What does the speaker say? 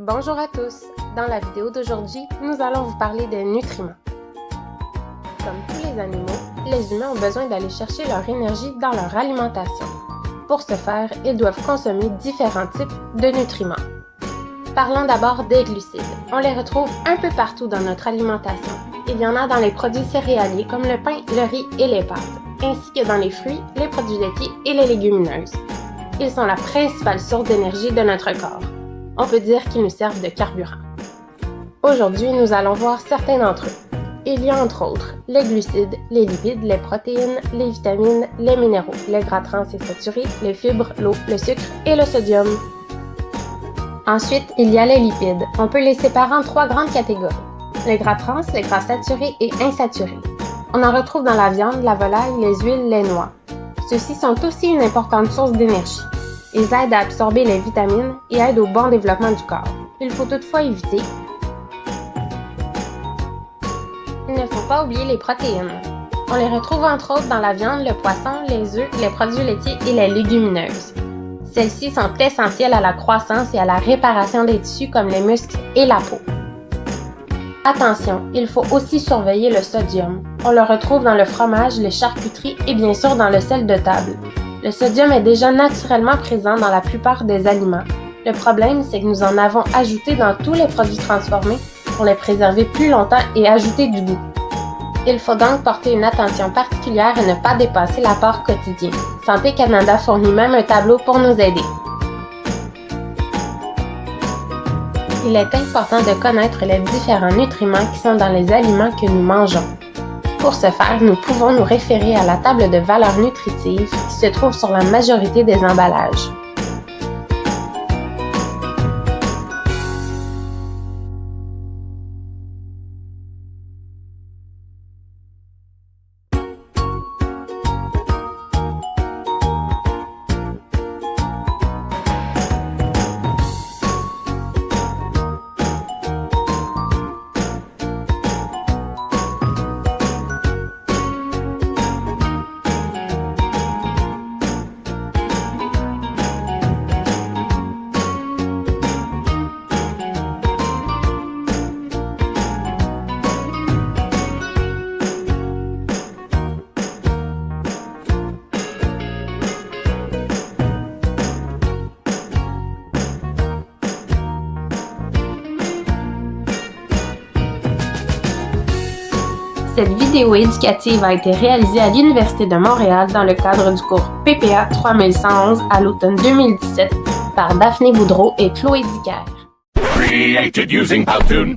Bonjour à tous! Dans la vidéo d'aujourd'hui, nous allons vous parler des nutriments. Comme tous les animaux, les humains ont besoin d'aller chercher leur énergie dans leur alimentation. Pour ce faire, ils doivent consommer différents types de nutriments. Parlons d'abord des glucides. On les retrouve un peu partout dans notre alimentation. Il y en a dans les produits céréaliers comme le pain, le riz et les pâtes, ainsi que dans les fruits, les produits laitiers et les légumineuses. Ils sont la principale source d'énergie de notre corps. On peut dire qu'ils nous servent de carburant. Aujourd'hui, nous allons voir certains d'entre eux. Il y a entre autres les glucides, les lipides, les protéines, les vitamines, les minéraux, les gras trans et saturés, les fibres, l'eau, le sucre et le sodium. Ensuite, il y a les lipides. On peut les séparer en trois grandes catégories. Les gras trans, les gras saturés et insaturés. On en retrouve dans la viande, la volaille, les huiles, les noix. Ceux-ci sont aussi une importante source d'énergie. Ils aident à absorber les vitamines et aident au bon développement du corps. Il faut toutefois éviter. Il ne faut pas oublier les protéines. On les retrouve entre autres dans la viande, le poisson, les œufs, les produits laitiers et les légumineuses. Celles-ci sont essentielles à la croissance et à la réparation des tissus comme les muscles et la peau. Attention, il faut aussi surveiller le sodium. On le retrouve dans le fromage, les charcuteries et bien sûr dans le sel de table. Le sodium est déjà naturellement présent dans la plupart des aliments. Le problème, c'est que nous en avons ajouté dans tous les produits transformés pour les préserver plus longtemps et ajouter du goût. Il faut donc porter une attention particulière et ne pas dépasser l'apport quotidien. Santé Canada fournit même un tableau pour nous aider. Il est important de connaître les différents nutriments qui sont dans les aliments que nous mangeons. Pour ce faire, nous pouvons nous référer à la table de valeurs nutritives qui se trouve sur la majorité des emballages. Cette vidéo éducative a été réalisée à l'Université de Montréal dans le cadre du cours PPA 3111 à l'automne 2017 par Daphné Boudreau et Chloé Dicker. Created using Powtoon.